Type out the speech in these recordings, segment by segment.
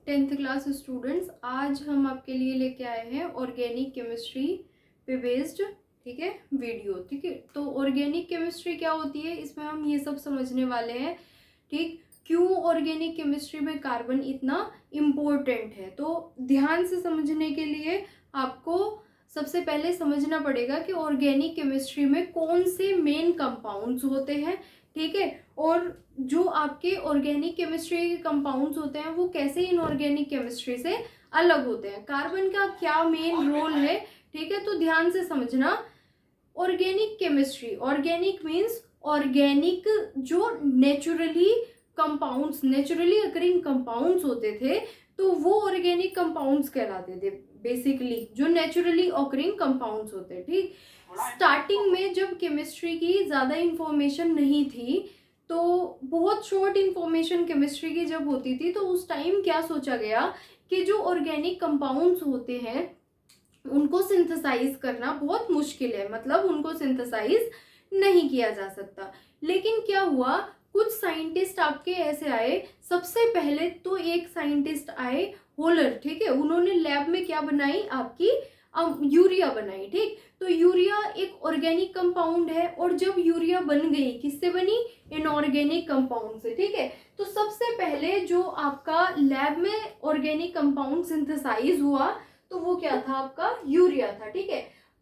Tenth class students, आज हम आपके लिए लेके आए हैं ऑर्गेनिक केमिस्ट्री पे बेस्ड, ठीक है, वीडियो। ठीक है, तो ऑर्गेनिक केमिस्ट्री क्या होती है, इसमें हम ये सब समझने वाले हैं। ठीक, क्यों ऑर्गेनिक केमिस्ट्री में कार्बन इतना इम्पोर्टेंट है। तो ध्यान से समझने के लिए आपको सबसे पहले समझना पड़ेगा कि ऑर्गेनिक केमिस्ट्री में कौन से मेन कंपाउंड्स होते हैं। ठीक है, और जो आपके ऑर्गेनिक केमिस्ट्री के कंपाउंड्स होते हैं वो कैसे इनऑर्गेनिक केमिस्ट्री से अलग होते हैं, कार्बन का क्या मेन रोल है। ठीक है, तो ध्यान से समझना। Organic chemistry, organic means organic, जो naturally compounds, naturally occurring compounds होते थे, तो वो ऑर्गेनिक कंपाउंड्स कहलाते थे बेसिकली, जो नेचुरली ऑकरिंग कंपाउंड्स होते हैं। ठीक, स्टार्टिंग में जब केमिस्ट्री की ज़्यादा इंफॉर्मेशन नहीं थी, तो बहुत शॉर्ट इंफॉर्मेशन केमिस्ट्री की जब होती थी, तो उस टाइम क्या सोचा गया कि जो ऑर्गेनिक कंपाउंड्स होते हैं उनको सिंथेसाइज करना बहुत मुश्किल है, मतलब उनको सिंथेसाइज नहीं किया जा सकता। लेकिन क्या हुआ, कुछ साइंटिस्ट आपके ऐसे आए। सबसे पहले तो एक साइंटिस्ट आए, होलर। ठीक है, उन्होंने लैब में क्या बनाई, आपकी यूरिया बनाई। ठीक, तो यूरिया एक ऑर्गेनिक कंपाउंड है, और जब यूरिया बन गई, किससे बनी, इनऑर्गेनिक कंपाउंड से। ठीक है, तो सबसे पहले जो आपका लैब में ऑर्गेनिक कंपाउंड सिंथेसाइज हुआ, तो वो क्या था, आपका यूरिया था। ठीक है,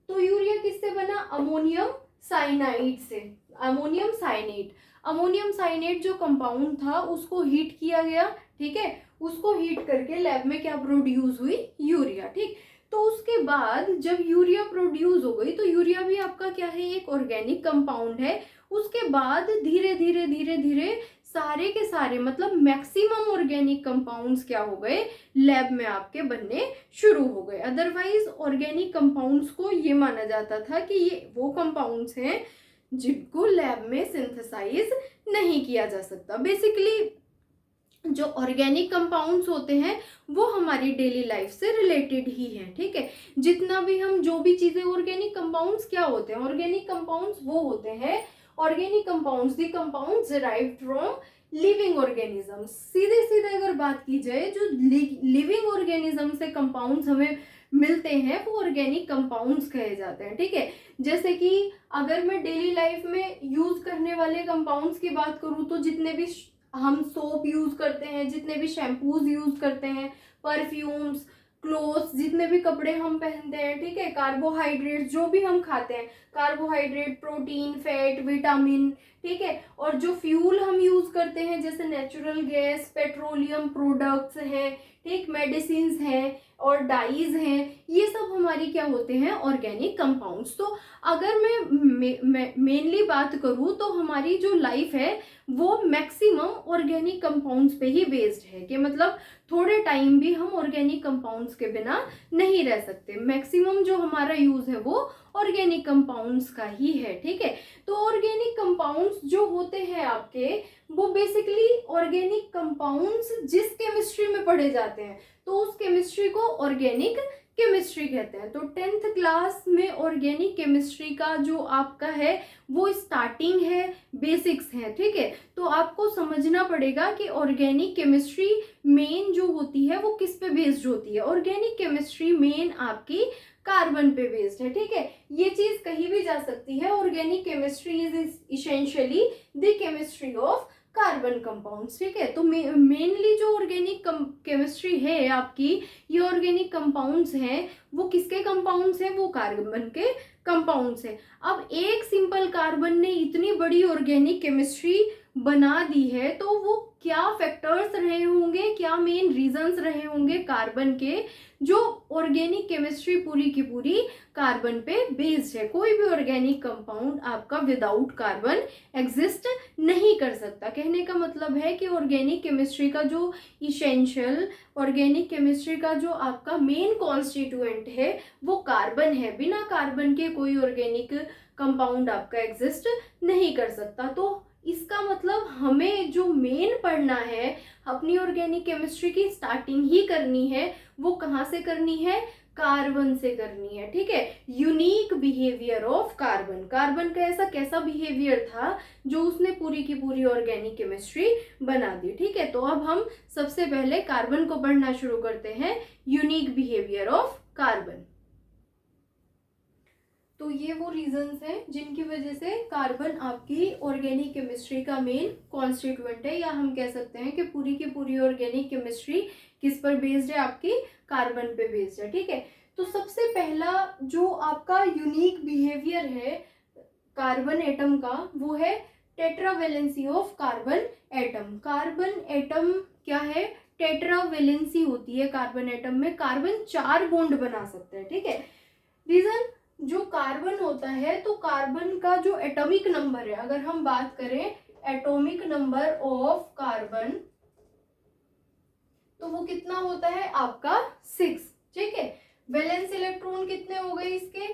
तो यूरिया किससे बना, अमोनियम साइनाइड से। अमोनियम साइनेट, अमोनियम साइनेट जो कंपाउंड था उसको हीट किया गया। ठीक है, उसको हीट करके लैब में क्या प्रोड्यूस हुई, यूरिया। ठीक, तो उसके बाद जब यूरिया प्रोड्यूस हो गई, तो यूरिया भी आपका क्या है, एक ऑर्गेनिक कंपाउंड है। उसके बाद धीरे धीरे धीरे धीरे सारे के सारे, मतलब मैक्सिमम ऑर्गेनिक कंपाउंड्स क्या हो गए, लैब में आपके बनने शुरू हो गए। अदरवाइज ऑर्गेनिक कंपाउंड्स को ये माना जाता था कि ये वो कंपाउंड्स हैं जिनको लैब में सिंथेसाइज नहीं किया जा सकता। बेसिकली जो ऑर्गेनिक कंपाउंड्स होते हैं वो हमारी डेली लाइफ से रिलेटेड ही है। ठीक है, जितना भी हम जो भी चीजें, ऑर्गेनिक कंपाउंड्स क्या होते हैं, ऑर्गेनिक कंपाउंड्स वो होते हैं, organic compounds, the compounds derived from living organisms. सीधे सीधे अगर बात की जाए, जो लिविंग ऑर्गेनिज्म से कंपाउंड्स हमें मिलते हैं वो ऑर्गेनिक कंपाउंड्स कहे जाते हैं। ठीक है, जैसे कि अगर मैं डेली लाइफ में यूज करने वाले कंपाउंड्स की बात करूं, तो जितने भी हम सोप यूज करते हैं, जितने भी शैम्पूज यूज करते हैं, परफ्यूम्स, क्लोथ्स, जितने भी कपड़े हम पहनते हैं, ठीक है, कार्बोहाइड्रेट्स जो भी हम खाते हैं, कार्बोहाइड्रेट, प्रोटीन, फैट, विटामिन, ठीक है, और जो फ्यूल हम यूज करते हैं जैसे नेचुरल गैस, पेट्रोलियम प्रोडक्ट्स हैं, ठीक, मेडिसिन हैं और डाइज हैं, ये सब हमारी क्या होते हैं, ऑर्गेनिक कंपाउंड्स। तो अगर मैं मेनली बात करूँ तो हमारी जो लाइफ है वो मैक्सिमम ऑर्गेनिक कंपाउंड्स पे ही बेस्ड है, कि मतलब थोड़े टाइम भी हम ऑर्गेनिक कंपाउंड्स के बिना नहीं रह सकते। मैक्सिमम जो हमारा यूज है वो ऑर्गेनिक कंपाउंड्स का ही है। ठीक है, तो ऑर्गेनिक कंपाउंड्स जो होते हैं आपके, वो बेसिकली ऑर्गेनिक कंपाउंड्स जिस केमिस्ट्री में पढ़े जाते हैं, तो उस केमिस्ट्री को ऑर्गेनिक केमिस्ट्री कहते हैं। तो 10th क्लास में ऑर्गेनिक केमिस्ट्री का जो आपका है वो स्टार्टिंग है, बेसिक्स है। ठीक है, तो आपको समझना पड़ेगा कि ऑर्गेनिक केमिस्ट्री मेन जो होती है वो किस पे बेस्ड होती है। ऑर्गेनिक केमिस्ट्री मेन आपकी कार्बन पे बेस्ड है। ठीक है, ये चीज कहीं भी जा सकती है। Organic chemistry is essentially the chemistry of carbon compounds. ठीक है, तो मेनली जो ऑर्गेनिक केमिस्ट्री है आपकी, ये ऑर्गेनिक कंपाउंड्स हैं, वो किसके कंपाउंड्स हैं, वो कार्बन के कंपाउंड्स हैं। अब एक सिंपल कार्बन ने इतनी बड़ी ऑर्गेनिक केमिस्ट्री बना दी है, तो वो क्या फैक्टर्स रहे होंगे, क्या मेन रीजंस रहे होंगे कार्बन के, जो ऑर्गेनिक केमिस्ट्री पूरी की पूरी कार्बन पे बेस्ड है। कोई भी ऑर्गेनिक कंपाउंड आपका विदाउट कार्बन एग्जिस्ट नहीं कर सकता। कहने का मतलब है कि ऑर्गेनिक केमिस्ट्री का जो इसेंशियल, ऑर्गेनिक केमिस्ट्री का जो आपका मेन कॉन्स्टिट्यूएंट है वो कार्बन है। बिना कार्बन के कोई ऑर्गेनिक कंपाउंड आपका एग्जिस्ट नहीं कर सकता। तो इसका मतलब हमें जो मेन पढ़ना है, अपनी ऑर्गेनिक केमिस्ट्री की स्टार्टिंग ही करनी है, वो कहाँ से करनी है, कार्बन से करनी है, ठीक है। Unique behaviour of carbon, carbon का ऐसा कैसा बिहेवियर था जो उसने पूरी की पूरी ऑर्गेनिक केमिस्ट्री बना दी, ठीक है। तो अब हम सबसे पहले कार्बन को पढ़ना शुरू करते हैं, यूनिक बिहेवियर ऑफ कार्बन। तो ये वो रीजंस हैं जिनकी वजह से कार्बन आपकी ऑर्गेनिक केमिस्ट्री का मेन कॉन्स्टिट्यूएंट है, या हम कह सकते हैं कि पूरी की पूरी ऑर्गेनिक केमिस्ट्री किस पर बेस्ड है, आपकी कार्बन पे बेस्ड है, ठीक है। तो सबसे पहला जो आपका यूनिक बिहेवियर है कार्बन एटम का, वो है tetravalency of carbon atom. Carbon atom क्या है, टेट्रावेलेंसी होती है कार्बन एटम में, कार्बन 4 बॉन्ड बना सकते हैं, ठीक है। रीजन, जो कार्बन होता है तो कार्बन का जो एटॉमिक नंबर है, अगर हम बात करें एटॉमिक नंबर ऑफ कार्बन, तो वो कितना होता है आपका 6, ठीक है। वैलेंस इलेक्ट्रॉन कितने हो गए इसके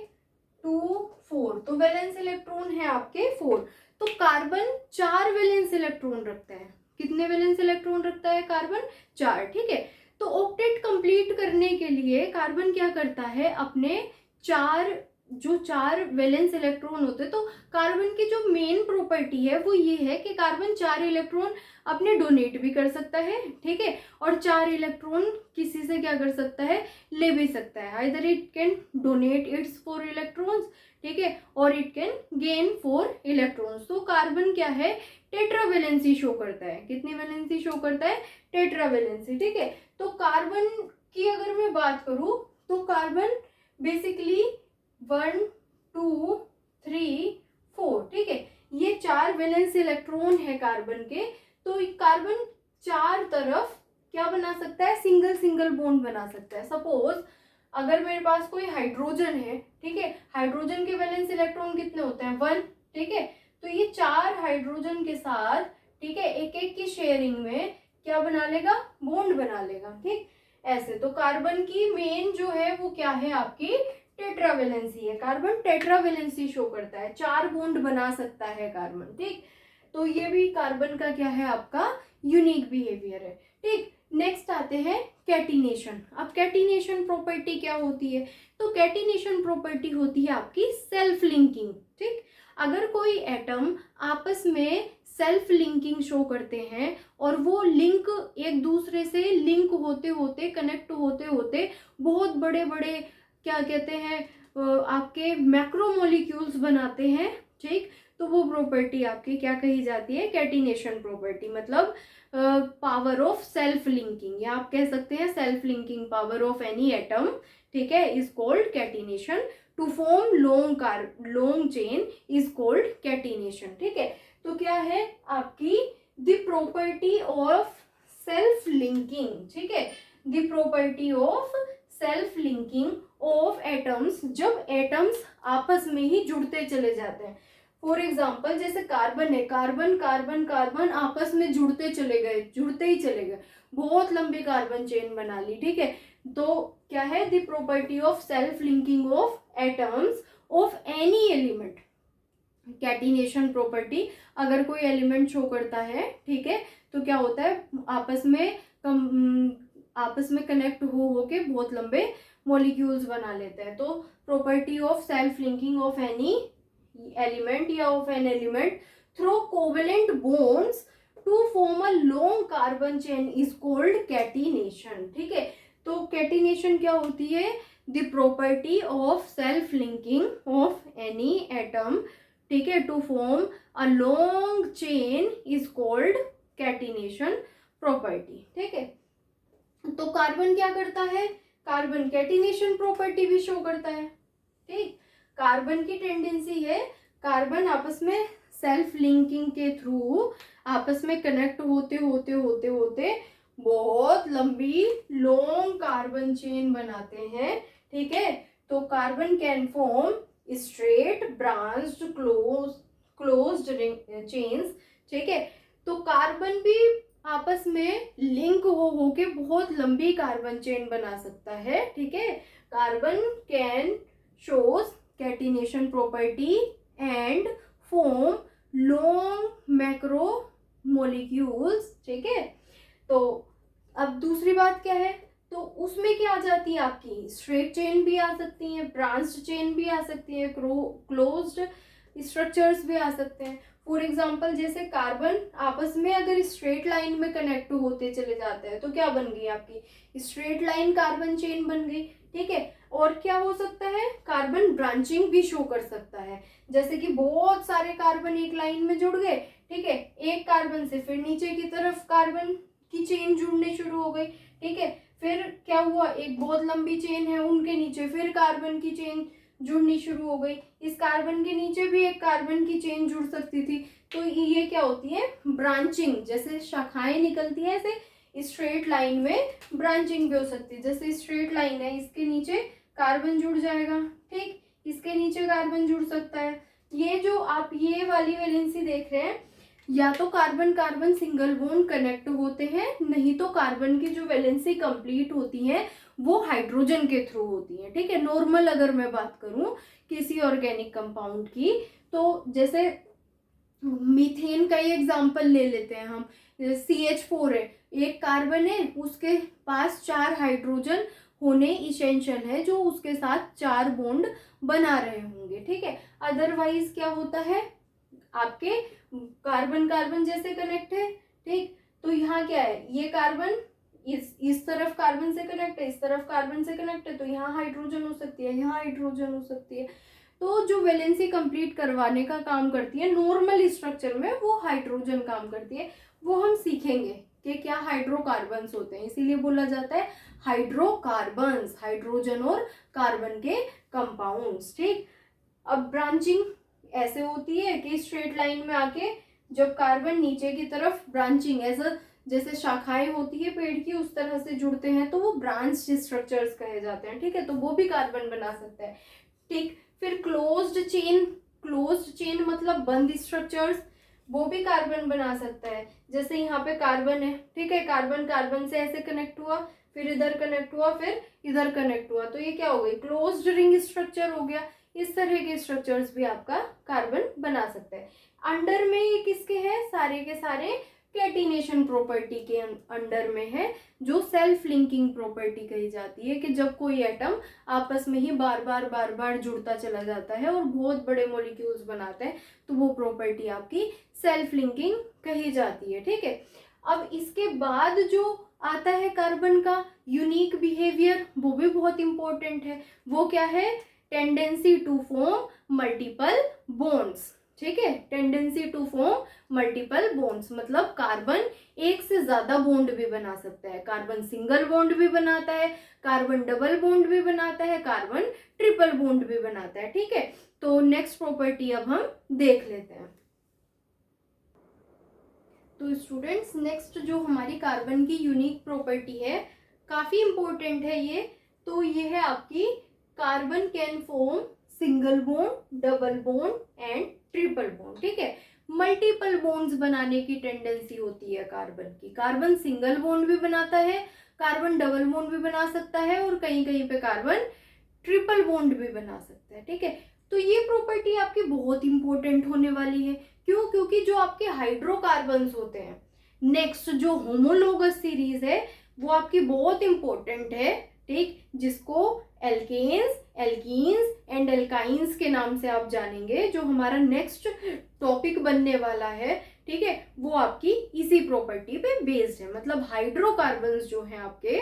2 4, तो वैलेंस इलेक्ट्रॉन है आपके 4। तो कार्बन 4 वैलेंस इलेक्ट्रॉन रखता है, कितने वैलेंस इलेक्ट्रॉन रखता है कार्बन 4, ठीक है। तो ऑक्टेट कंप्लीट करने के लिए कार्बन क्या करता है, अपने 4 वैलेंस इलेक्ट्रॉन होते हैं, तो कार्बन की जो मेन प्रॉपर्टी है वो ये है कि कार्बन 4 इलेक्ट्रॉन अपने डोनेट भी कर सकता है, ठीक है, और 4 इलेक्ट्रॉन किसी से क्या कर सकता है, ले भी सकता है। Either it can donate it's 4 electrons, ठीक है, और इट कैन गेन 4 इलेक्ट्रॉन्स। तो कार्बन क्या है, टेट्रावेलेंसी शो करता है, कितनी वैलेंसी शो करता है, टेट्रावेलेंसी, ठीक है। तो कार्बन की अगर मैं बात करूं तो कार्बन बेसिकली 1 2 3 4, ठीक है, ये 4 वैलेंस इलेक्ट्रॉन है कार्बन के। तो कार्बन 4 तरफ क्या बना सकता है, सिंगल सिंगल बॉन्ड बना सकता है। सपोज अगर मेरे पास कोई हाइड्रोजन है, ठीक है, हाइड्रोजन के वैलेंस इलेक्ट्रॉन कितने होते हैं 1, ठीक है। तो ये 4 हाइड्रोजन के साथ, ठीक है, एक एक की शेयरिंग में क्या बना लेगा, बॉन्ड बना लेगा, ठीक, ऐसे। तो कार्बन की मेन जो है वो क्या है, आपकी टेट्रावेलेंसी है। कार्बन टेट्रावेलेंसी शो करता है, 4 बॉन्ड बना सकता है कार्बन, ठीक। तो ये भी कार्बन का क्या है, आपका यूनिक बिहेवियर है, ठीक। नेक्स्ट आते हैं कैटिनेशन। अब कैटिनेशन प्रॉपर्टी क्या होती है, तो कैटिनेशन प्रॉपर्टी होती है आपकी सेल्फ लिंकिंग, ठीक। अगर कोई एटम आपस में सेल्फ लिंकिंग शो करते हैं और वो लिंक एक दूसरे से लिंक होते होते, कनेक्ट होते होते बहुत बड़े बड़े क्या कहते हैं, आपके मैक्रोमोलिक्यूल्स बनाते हैं, ठीक। तो वो प्रॉपर्टी आपकी क्या कही जाती है, कैटिनेशन प्रॉपर्टी, मतलब पावर ऑफ सेल्फ लिंकिंग, या आप कह सकते हैं self linking power of any atom, ठीक है, is called catenation. To form long chain is called catenation, ठीक है। तो क्या है आपकी the property of self linking, ठीक है, the property of self linking of atoms, जब एटम्स आपस में ही जुड़ते चले जाते हैं। फॉर एग्जाम्पल जैसे कार्बन है, कार्बन कार्बन कार्बन आपस में जुड़ते चले गए, जुड़ते ही चले गए, बहुत लंबी कार्बन चेन बना ली, ठीक है। तो क्या है, the property of self linking of atoms of any element, catenation property. अगर कोई एलिमेंट शो करता है, ठीक है, तो क्या होता है, आपस में कनेक्ट हो के बहुत लंबे मॉलिक्यूल्स बना लेते हैं। तो property of self linking of any element या of an element through covalent bonds to form a long carbon chain is called catenation, ठीक है। तो कैटिनेशन क्या होती है, the property of self linking of any atom, ठीक है, to form a long chain is called catenation property, ठीक है। तो कार्बन क्या करता है, कार्बन कैटिनेशन प्रॉपर्टी भी शो करता है, ठीक। कार्बन की टेंडेंसी है, कार्बन आपस में सेल्फ लिंकिंग के थ्रू आपस में कनेक्ट होते होते होते होते बहुत लंबी लॉन्ग कार्बन चेन बनाते हैं, ठीक है। तो carbon can form straight branched closed chains, ठीक है। तो कार्बन भी आपस में लिंक हो के बहुत लंबी कार्बन चेन बना सकता है, ठीक है। Carbon can shows catenation property and form long macro molecules, ठीक है। तो अब दूसरी बात क्या है, तो उसमें क्या आ जाती है आपकी, स्ट्रेट चेन भी आ सकती है, ब्रांच्ड चेन भी आ सकती है, क्लोज्ड स्ट्रक्चर्स भी आ सकते हैं। फॉर एग्जाम्पल जैसे कार्बन आपस में अगर स्ट्रेट लाइन में कनेक्ट होते चले जाते हैं तो क्या बन गई आपकी, स्ट्रेट लाइन कार्बन चेन बन गई। ठीक है, और क्या हो सकता है, कार्बन ब्रांचिंग भी शो कर सकता है, जैसे कि बहुत सारे कार्बन एक लाइन में जुड़ गए। ठीक है, एक कार्बन से फिर नीचे की तरफ कार्बन की चेन जुड़ने शुरू हो गई। ठीक है, फिर क्या हुआ, एक बहुत लंबी चेन है, उनके नीचे फिर कार्बन की चेन जुड़नी शुरू हो गई, इस कार्बन के नीचे भी एक कार्बन की चेन जुड़ सकती थी। तो ये क्या होती है, ब्रांचिंग, जैसे शाखाएं निकलती है ऐसे स्ट्रेट लाइन में ब्रांचिंग भी हो सकती है। जैसे स्ट्रेट लाइन है, इसके नीचे कार्बन जुड़ जाएगा, ठीक, इसके नीचे कार्बन जुड़ सकता है। ये जो आप ये वाली वैलेंसी देख रहे हैं, या तो carbon carbon single bond connect होते हैं, नहीं तो कार्बन की जो वैलेंसी कंप्लीट होती है वो हाइड्रोजन के थ्रू होती है। ठीक है, नॉर्मल अगर मैं बात करूं किसी ऑर्गेनिक कंपाउंड की, तो जैसे मीथेन का ही एग्जांपल ले लेते हैं हम, CH4 है, एक कार्बन है, उसके पास 4 हाइड्रोजन होने इसेंशियल है जो उसके साथ 4 बॉन्ड बना रहे होंगे। ठीक है, अदरवाइज क्या होता है, आपके कार्बन कार्बन जैसे कनेक्ट है। ठीक, तो यहाँ क्या है, ये कार्बन इस तरफ कार्बन से कनेक्ट है, इस तरफ कार्बन से कनेक्ट है, तो यहाँ हाइड्रोजन हो सकती है, यहाँ हाइड्रोजन हो सकती है। तो जो वैलेंसी कंप्लीट करवाने का काम करती है नॉर्मल स्ट्रक्चर में, वो हाइड्रोजन काम करती है। वो हम सीखेंगे कि क्या हाइड्रोकार्बन्स होते हैं, इसीलिए बोला जाता है हाइड्रोकार्बन्स, हाइड्रोजन और कार्बन के कंपाउंड्स। ठीक, अब ब्रांचिंग ऐसे होती है कि स्ट्रेट लाइन में आके जब कार्बन नीचे की तरफ ब्रांचिंग ऐसा जैसे शाखाएं होती है पेड़ की उस तरह से जुड़ते हैं तो वो ब्रांच स्ट्रक्चर्स कहे जाते हैं। ठीक है, तो वो भी कार्बन बना सकता है। ठीक, फिर क्लोज्ड चेन मतलब बंद स्ट्रक्चर्स, वो भी कार्बन बना सकता है। जैसे यहाँ पे कार्बन है, ठीक है, कार्बन कार्बन से ऐसे कनेक्ट हुआ, फिर इधर कनेक्ट हुआ, फिर इधर कनेक्ट हुआ, तो ये क्या हो गई, क्लोज्ड रिंग स्ट्रक्चर हो गया। इस तरह के स्ट्रक्चर्स भी आपका कार्बन बना सकता है। अंडर में ये किसके हैं, सारे के सारे कैटिनेशन प्रॉपर्टी के अंडर में है, जो सेल्फ लिंकिंग प्रॉपर्टी कही जाती है, कि जब कोई एटम आपस में ही बार बार जुड़ता चला जाता है और बहुत बड़े मॉलिक्यूल्स बनाते हैं, तो वो प्रॉपर्टी आपकी सेल्फ लिंकिंग कही जाती है। ठीक है, अब इसके बाद जो आता है कार्बन का यूनिक बिहेवियर, वो भी बहुत इंपॉर्टेंट है। वो क्या है, tendency to form multiple bonds. ठीक है, tendency to form multiple bonds मतलब कार्बन एक से ज्यादा बॉन्ड भी बना सकता है, कार्बन सिंगल बॉन्ड भी बनाता है, कार्बन डबल बॉन्ड भी बनाता है, कार्बन ट्रिपल बॉन्ड भी बनाता है। ठीक है, तो नेक्स्ट प्रॉपर्टी अब हम देख लेते हैं। तो स्टूडेंट्स, नेक्स्ट जो हमारी कार्बन की यूनिक प्रॉपर्टी है, काफी इंपॉर्टेंट है ये, तो ये है आपकी carbon can form single bond, double bond and triple bond. ठीक है, मल्टीपल बॉन्ड्स बनाने की टेंडेंसी होती है कार्बन की। कार्बन सिंगल बॉन्ड भी बनाता है, कार्बन डबल बॉन्ड भी बना सकता है, और कहीं कहीं पे कार्बन ट्रिपल बॉन्ड भी बना सकता है। ठीक है, तो ये प्रॉपर्टी आपकी बहुत इंपॉर्टेंट होने वाली है। क्यों, क्योंकि जो आपके हाइड्रोकार्बन्स होते हैं, नेक्स्ट जो होमोलोगस सीरीज है वो आपकी बहुत इंपॉर्टेंट है। ठीक, जिसको एल्केन्स, एल्कीन्स एंड एल्काइंस के नाम से आप जानेंगे, जो हमारा नेक्स्ट टॉपिक बनने वाला है। ठीक है, वो आपकी इसी प्रॉपर्टी पे बेस्ड है, मतलब हाइड्रोकार्बन्स जो हैं आपके,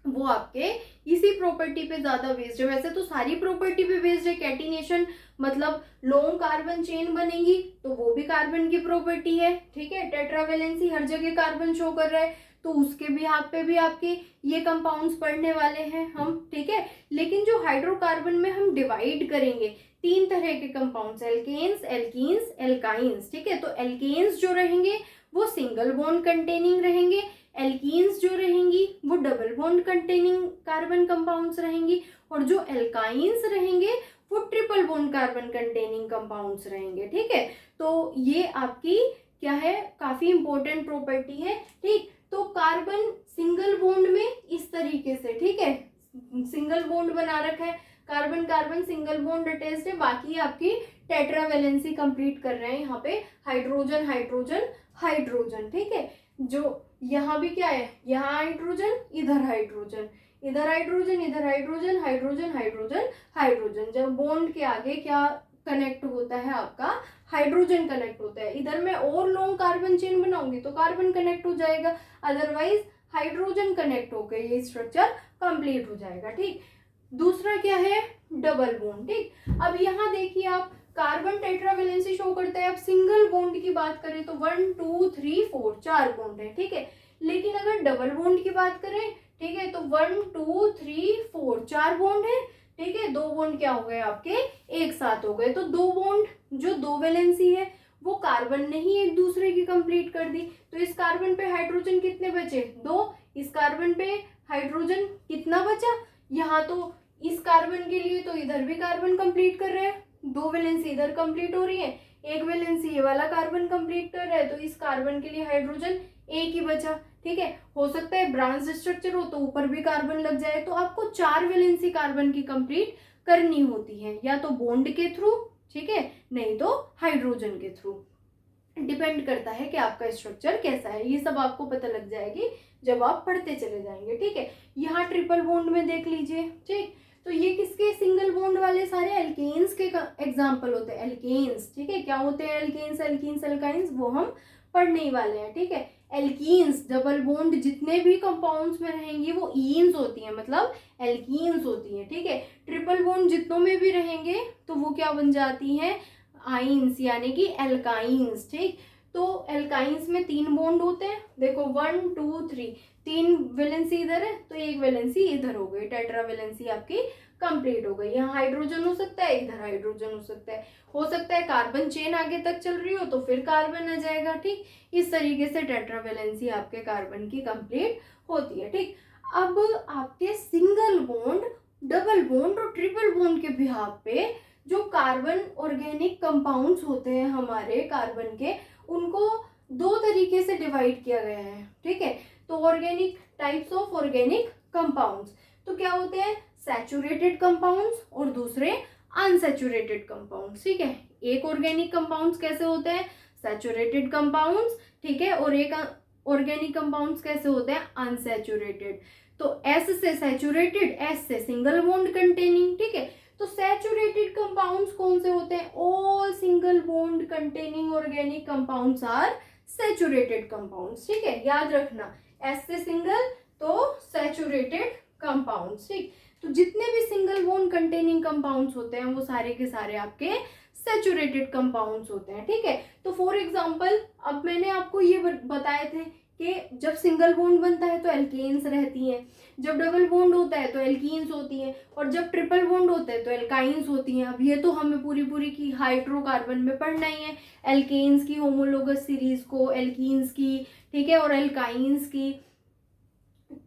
वो आपके इसी प्रॉपर्टी पे ज्यादा बेस्ड है। वैसे तो सारी प्रॉपर्टी पे बेस्ड है, कैटिनेशन मतलब लॉन्ग कार्बन चेन बनेगी तो वो भी कार्बन की प्रॉपर्टी है। ठीक है, टेट्रावेलेंसी हर जगह कार्बन शो कर रहा है, तो उसके भी हाथ पे भी आपके ये कंपाउंड्स पढ़ने वाले हैं हम। ठीक है, लेकिन जो हाइड्रोकार्बन में हम डिवाइड करेंगे 3 तरह के कंपाउंड्स, एल्केन्स, एल्कीन्स, एल्काइंस। ठीक है, तो एल्केन्स जो रहेंगे वो सिंगल बॉन्ड कंटेनिंग रहेंगे, एल्कीन्स जो रहेंगी वो double bond containing carbon compounds रहेंगी, और जो एल्काइंस रहेंगे वो triple bond carbon containing compounds रहेंगे। ठीक है, तो ये आपकी क्या है, काफी इंपॉर्टेंट प्रॉपर्टी है। ठीक, तो कार्बन सिंगल बॉन्ड में इस तरीके से, ठीक है, सिंगल बॉन्ड बना रखा है, carbon carbon single bond attached है, बाकी आपकी टेट्रावेलेंसी कंप्लीट कर रहे हैं यहाँ पे हाइड्रोजन हाइड्रोजन हाइड्रोजन। ठीक है, जो यहाँ भी क्या है, यहाँ हाइड्रोजन, इधर हाइड्रोजन, इधर हाइड्रोजन, इधर हाइड्रोजन, हाइड्रोजन हाइड्रोजन हाइड्रोजन। जब बॉन्ड के आगे क्या कनेक्ट होता है, आपका हाइड्रोजन कनेक्ट होता है। इधर मैं और लॉन्ग कार्बन चेन बनाऊंगी तो कार्बन कनेक्ट हो जाएगा, अदरवाइज हाइड्रोजन कनेक्ट होकर ये स्ट्रक्चर कंप्लीट हो जाएगा। ठीक, दूसरा क्या है, डबल बॉन्ड। ठीक, अब यहाँ देखिए आप, कार्बन टेट्रावेलेंसी शो करता है। अब सिंगल बॉन्ड की बात करें तो 1 2 3 4 4 बॉन्ड है। ठीक है, लेकिन अगर डबल बॉन्ड की बात करें, ठीक है, तो 1 2 3 4 4 बॉन्ड है। ठीक है, 2 बॉन्ड क्या हो गए आपके, एक साथ हो गए। तो 2 बॉन्ड जो 2 वैलेंसी है वो कार्बन ने ही एक दूसरे की कंप्लीट कर दी। तो इस कार्बन पे हाइड्रोजन कितने बचे, 2। इस कार्बन पे हाइड्रोजन कितना बचा, यहाँ तो इस कार्बन के लिए तो इधर भी कार्बन कंप्लीट कर रहे हैं, 2 वैलेंसी इधर कंप्लीट हो रही है, 1 वैलेंसी ये वाला कार्बन कंप्लीट कर रहा है, तो इस कार्बन के लिए हाइड्रोजन एक ही बचा। ठीक है, हो सकता है ब्रांच स्ट्रक्चर हो तो ऊपर भी कार्बन लग जाए। तो आपको 4 वैलेंसी कार्बन की कंप्लीट करनी होती है, या तो बॉन्ड के थ्रू, ठीक है, नहीं तो हाइड्रोजन के थ्रू। डिपेंड करता है कि आपका स्ट्रक्चर कैसा है। ये सब आपको पता लग जाएगी जब आप पढ़ते चले जाएंगे। ठीक है, यहाँ ट्रिपल बॉन्ड में देख लीजिए। ठीक, तो ये किसके, सिंगल बॉन्ड वाले सारे एल्केन्स के एग्जाम्पल होते हैं, एल्केन्स। ठीक है, क्या होते हैं एल्केन्स, एल्कीन्स, एल्काइंस, वो हम पढ़ने ही वाले हैं। ठीक है, एल्कीन्स डबल बॉन्ड जितने भी कंपाउंड्स में रहेंगी वो ईन्स होती हैं, मतलब एल्कीन्स होती हैं। ठीक है, ट्रिपल बॉन्ड जितनों में भी रहेंगे तो वो क्या बन जाती हैं, आइंस, यानी कि एल्काइंस। ठीक, तो एल्काइंस में 3 बॉन्ड होते हैं। देखो 1 2 3, 3 वैलेंसी इधर है तो 1 वैलेंसी इधर हो गई, टेट्रा वैलेंसी आपकी कंप्लीट हो गई। यहाँ हाइड्रोजन हो सकता है, इधर हाइड्रोजन हो सकता है कार्बन चेन आगे तक चल रही हो तो फिर कार्बन आ जाएगा। ठीक, इस तरीके से टेट्रा वैलेंसी आपके कार्बन की कंप्लीट होती है। ठीक, अब आपके सिंगल बॉन्ड, डबल बॉन्ड और ट्रिपल बॉन्ड के बिहाफ पे जो कार्बन ऑर्गेनिक कंपाउंड्स होते हैं हमारे कार्बन के, उनको 2 तरीके से डिवाइड किया गया है। ठीक है, तो organic types of organic compounds तो क्या होते हैं, सैचुरेटेड कंपाउंड्स और दूसरे अनसैचुरेटेड कंपाउंड्स। ठीक है, एक ऑर्गेनिक कंपाउंड्स कैसे होते हैं, सैचुरेटेड कंपाउंड्स। ठीक है, और एक ऑर्गेनिक कंपाउंड्स कैसे होते हैं, अनसैचुरेटेड। तो एस से सैचुरेटेड, एस से सिंगल बॉन्ड कंटेनिंग। ठीक है, तो सैचुरेटेड कंपाउंड्स कौन से होते हैं, all single bond containing organic compounds are saturated compounds. ठीक है, याद रखना, एस से सिंगल तो सैचुरेटेड कंपाउंड्स। ठीक, तो जितने भी सिंगल बॉन्ड कंटेनिंग कंपाउंड्स होते हैं वो सारे के सारे आपके सैचुरेटेड कंपाउंड्स होते हैं। ठीक है, तो फॉर एग्जांपल अब मैंने आपको ये बताए थे कि जब सिंगल बॉन्ड बनता है तो एल्केन्स रहती हैं, जब डबल बॉन्ड होता है तो एल्कीन्स होती हैं, और जब ट्रिपल बॉन्ड होता है तो एल्काइंस होती हैं। अब ये तो हमें पूरी की हाइड्रोकार्बन में पढ़ना ही है, एल्केन्स की होमोलोगस सीरीज को, एल्कीन्स की, ठीक है, और एल्काइंस की।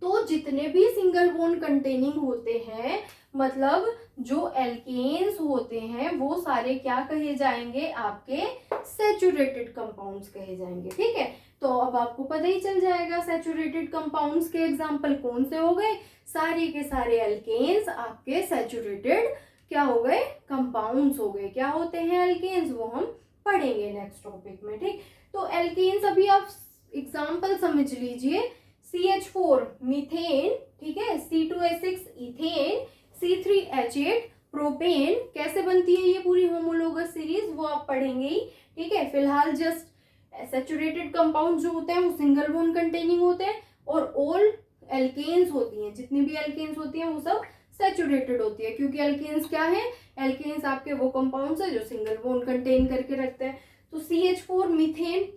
तो जितने भी सिंगल बॉन्ड कंटेनिंग होते हैं, मतलब जो एल्केन्स होते हैं, वो सारे क्या कहे जाएंगे, आपके सैचुरेटेड कंपाउंड्स कहे जाएंगे। ठीक है, तो अब आपको पता ही चल जाएगा सैचुरेटेड कंपाउंड्स के एग्जाम्पल कौन से हो गए, सारे के सारे एल्केन्स आपके सैचुरेटेड क्या हो गए, कंपाउंड्स हो गए। क्या होते हैं एल्केन्स, वो हम पढ़ेंगे नेक्स्ट टॉपिक में। ठीक, तो एल्केन्स अभी आप एग्जाम्पल समझ लीजिए, CH4 मीथेन, ठीक है, C2H6 इथेन, C3H8 प्रोपेन। कैसे बनती है ये पूरी होमोलोगस सीरीज, वो आप पढ़ेंगे ही। ठीक है, फिलहाल जस्ट सैचुरेटेड कंपाउंड जो होते हैं वो सिंगल बॉन्ड कंटेनिंग होते हैं, और ऑल एल्केन्स होती हैं, जितनी भी एल्केन्स होती हैं वो सब सैचुरेटेड होती है, क्योंकि एल्केन्स क्या है, एल्केन्स आपके वो कंपाउंड्स है जो सिंगल बॉन्ड कंटेन करके रखते हैं। तो CH4 मीथेन,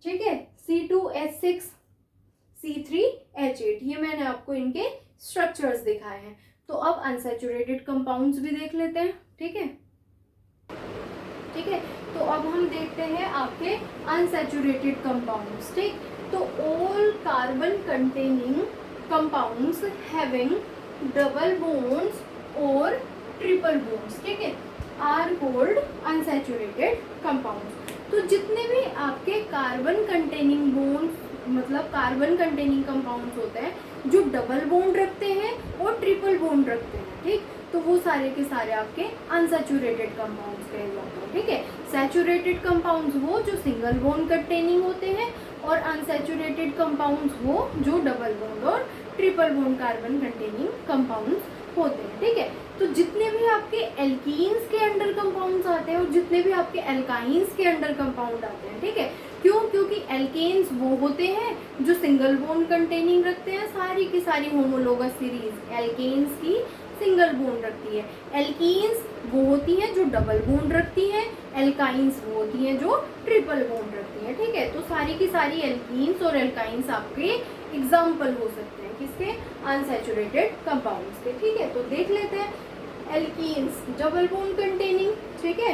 ठीक है, C2H6 C3H8, ये मैंने आपको इनके स्ट्रक्चर्स दिखाए हैं। तो अब अनसैचुरेटेड कंपाउंड्स भी देख लेते हैं। ठीक है, ठीक है, तो अब हम देखते हैं आपके अनसैचुरेटेड कंपाउंड्स। ठीक, तो all carbon containing compounds having double bonds और ट्रिपल बॉन्ड्स, ठीक है, आर कॉल्ड अनसैचुरेटेड कंपाउंड्स। तो जितने भी आपके कार्बन कंटेनिंग बॉन्ड्स, मतलब कार्बन कंटेनिंग कंपाउंड्स होते हैं जो डबल बॉन्ड रखते हैं और ट्रिपल बॉन्ड रखते हैं, ठीक, तो वो सारे के सारे आपके अनसैचुरेटेड कंपाउंड्स कहे जाते हैं। ठीक है, सैचुरेटेड कंपाउंड्स वो जो सिंगल बॉन्ड कंटेनिंग होते हैं और अनसैचुरेटेड कंपाउंड्स वो जो डबल बॉन्ड और triple bond carbon containing compounds होते हैं, ठीक है। तो जितने भी आपके एल्कीन्स के अंडर कंपाउंड्स आते हैं और जितने भी आपके एल्काइंस के अंडर कंपाउंड आते हैं, ठीक है, क्यों? क्योंकि एल्केन्स वो होते हैं जो सिंगल बॉन्ड कंटेनिंग रखते हैं, सारी की सारी होमोलोगस सीरीज एल्केन्स की सिंगल बॉन्ड रखती है। एल्कीन्स वो होती हैं जो डबल बॉन्ड रखती हैं, एल्काइंस वो होती हैं जो ट्रिपल बॉन्ड रखती हैं, ठीक है। तो सारी की सारी एल्कीन्स और एल्काइंस आपके एग्जाम्पल हो सकते हैं किसके? अनसैचुरेटेड कंपाउंड्स के, ठीक है। तो देख लेते हैं, एल्कीन्स डबल बॉन्ड कंटेनिंग, ठीक है,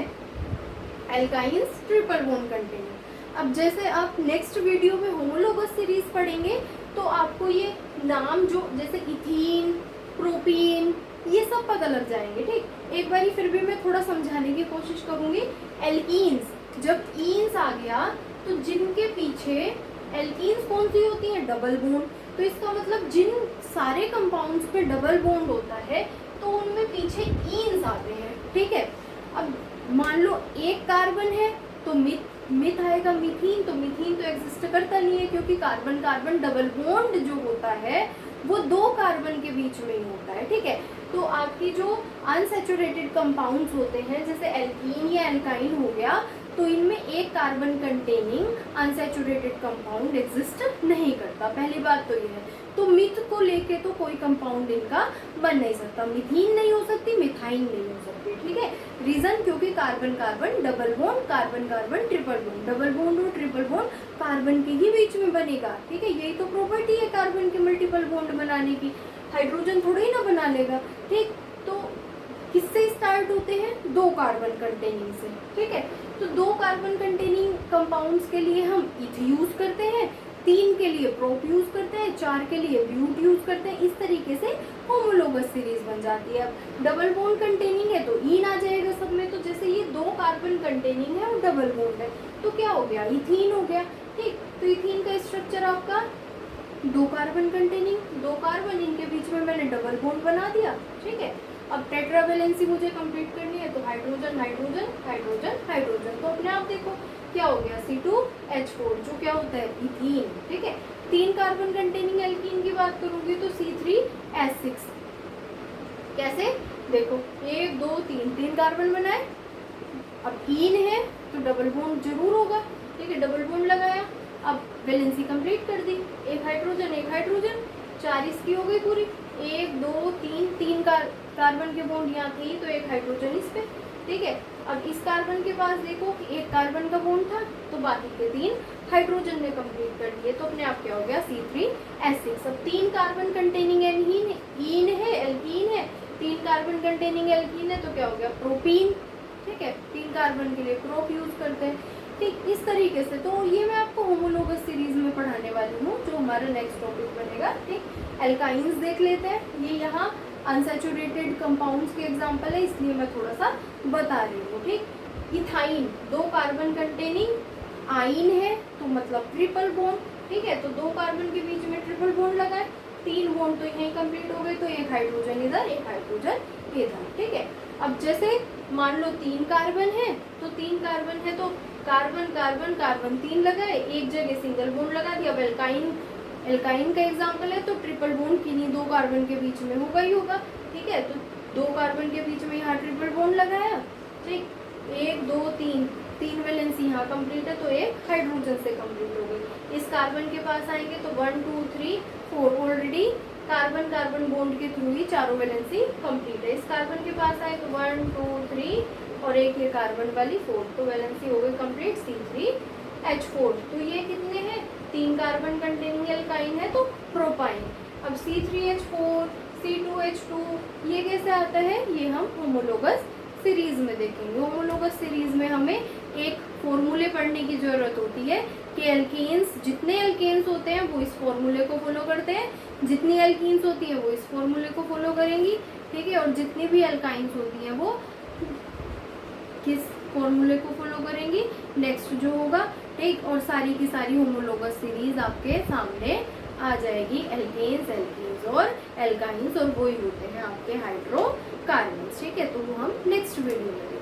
एल्काइंस ट्रिपल बॉन्ड कंटेनिंग। अब जैसे आप नेक्स्ट वीडियो में होमोलोगस सीरीज पढ़ेंगे तो आपको ये नाम जो जैसे इथीन, प्रोपीन, ये सब पता लग जाएंगे, ठीक। एक बारी फिर भी मैं थोड़ा समझाने की कोशिश करूंगी। एल्कीन्स, जब ईन्स आ गया तो जिनके पीछे एल्कीन्स कौन सी होती हैं? Double bond. तो इसका मतलब जिन सारे कंपाउंड्स पे डबल बॉन्ड होता है तो उनमें पीछे ईन्स आते हैं, ठीक है। अब मान लो एक कार्बन है तो मिथ आएगा मीथीन, तो मीथीन तो एग्जिस्ट करता नहीं है क्योंकि कार्बन कार्बन डबल बॉन्ड जो होता है वो दो कार्बन के बीच में ही होता है, ठीक है। तो आपकी जो अनसैचुरेटेड कंपाउंड्स होते हैं जैसे एल्कीन या एल्काइन हो गया, तो इनमें एक carbon containing unsaturated compound exist नहीं करता। पहली बात तो ये है। तो मिथ को लेके तो कोई कंपाउंड इनका बन नहीं सकता, मिथीन नहीं हो सकती, मिथाइन नहीं हो सकती, ठीक है। रीजन, क्योंकि carbon carbon double bond, carbon carbon triple bond, double bond और ट्रिपल बॉन्ड कार्बन के ही बीच में बनेगा, ठीक है। यही तो प्रॉपर्टी है कार्बन के मल्टीपल बॉन्ड बनाने की, हाइड्रोजन थोड़ा ही ना बना लेगा, ठीक। तो किससे स्टार्ट होते हैं? दो कार्बन कंटेनिंग से, ठीक है। तो दो कार्बन कंटेनिंग कंपाउंड्स के लिए हम इथ यूज करते हैं, 3 के लिए प्रोप यूज करते हैं, 4 के लिए ब्यूट यूज करते हैं। इस तरीके से होमोलोगस सीरीज बन जाती है। अब डबल बॉन्ड कंटेनिंग है तो ईन आ जाएगा सब में। तो जैसे ये दो कार्बन कंटेनिंग है और डबल बॉन्ड है तो क्या हो गया? इथीन हो गया, ठीक। तो इथीन का स्ट्रक्चर आपका दो कार्बन कंटेनिंग, दो कार्बन, इनके बीच में मैंने डबल बॉन्ड बना दिया, ठीक है। अब टेट्रावेलेंसी मुझे कंप्लीट करनी है तो हाइड्रोजन हाइड्रोजन हाइड्रोजन हाइड्रोजन, तो अपने आप देखो क्या हो गया? C2H4 जो क्या होता है? इथीन, ठीक है। 3 कार्बन कंटेनिंग एल्कीन की बात करूंगी तो C3H6। कैसे? देखो 1 2 3 कार्बन बनाए। अब ईन है तो डबल बॉन्ड जरूर होगा, ठीक है। डबल बॉन्ड लगाया, अब वैलेंसी कंप्लीट कर दी, एक हाइड्रोजन 4 इसकी हो गई पूरी। 1 2 3 कार्बन के बॉन्ड यहाँ थे तो एक हाइड्रोजन इस पे, ठीक है। अब इस कार्बन के पास देखो एक कार्बन का बॉन्ड था तो बाकी के 3 हाइड्रोजन ने कंप्लीट कर दिए, तो अपने आप क्या हो गया? C3H6। अब 3 कार्बन कंटेनिंग ईन है, एल्कीन है, 3 कार्बन कंटेनिंग एल्कीन है तो क्या हो गया? प्रोपीन, ठीक है। 3 कार्बन के लिए प्रोप यूज करते हैं, ठीक। इस तरीके से तो ये मैं आपको होमोलोगस सीरीज में पढ़ाने वाली हूँ जो हमारा नेक्स्ट टॉपिक बनेगा, ठीक। एल्काइंस देख लेते हैं, ये यहाँ अनसैचुरेटेड कंपाउंड्स के एग्जांपल है इसलिए मैं थोड़ा सा बता रही हूँ, ठीक। इथाइन 2 कार्बन कंटेनिंग आइन है तो मतलब ट्रिपल बॉन्ड, ठीक है। तो 2 कार्बन के बीच में ट्रिपल बॉन्ड लगाए, 3 बॉन्ड तो यहीं कंप्लीट हो गए, तो एक हाइड्रोजन इधर एक हाइड्रोजन इधर, ठीक है। अब जैसे मान लो 3 कार्बन है तो 3 कार्बन है तो कार्बन कार्बन कार्बन 3 लगाए, एक जगह सिंगल बॉन्ड लगा दिया। अब एल्काइन का एग्जांपल है तो ट्रिपल बॉन्ड किन्हीं 2 कार्बन के बीच में होगा ही होगा, ठीक है। तो 2 कार्बन के बीच में यहाँ ट्रिपल बॉन्ड लगाया, ठीक। 1 2 3 वैलेंसी यहाँ कंप्लीट है तो एक हाइड्रोजन से कंप्लीट हो गई। इस कार्बन के पास आएंगे तो 1 2 3 4 ऑलरेडी कार्बन कार्बन बॉन्ड के थ्रू ही चारों वैलेंसी कंप्लीट है। इस कार्बन के पास आए तो 1 2 3 और एक ये कार्बन वाली 4, तो वैलेंसी हो गई कंप्लीट C3H4। तो ये कितने हैं? 3 कार्बन कंटेनिंग एल्काइन है तो प्रोपाइन। अब C3H4 C2H2 ये कैसे आता है? ये हम होमोलोगस सीरीज में देखेंगे। होमोलोगस सीरीज में हमें एक फॉर्मूले पढ़ने की जरूरत होती है कि एल्केन्स, जितने एल्केन्स होते हैं वो इस फॉर्मूले को फॉलो करते हैं, जितनी एल्कीन्स होती हैं वो इस फॉर्मूले को फॉलो करेंगी, ठीक है। और जितनी भी एल्काइंस होती हैं वो किस फॉर्मूले को फॉलो करेंगी? नेक्स्ट जो होगा, ठीक। और सारी की सारी होमोलोगस सीरीज आपके सामने आ जाएगी, एल्केन्स और एल्काइंस, और वो ही होते हैं आपके हाइड्रोकार्बन्स, ठीक है। तो वो हम नेक्स्ट वीडियो में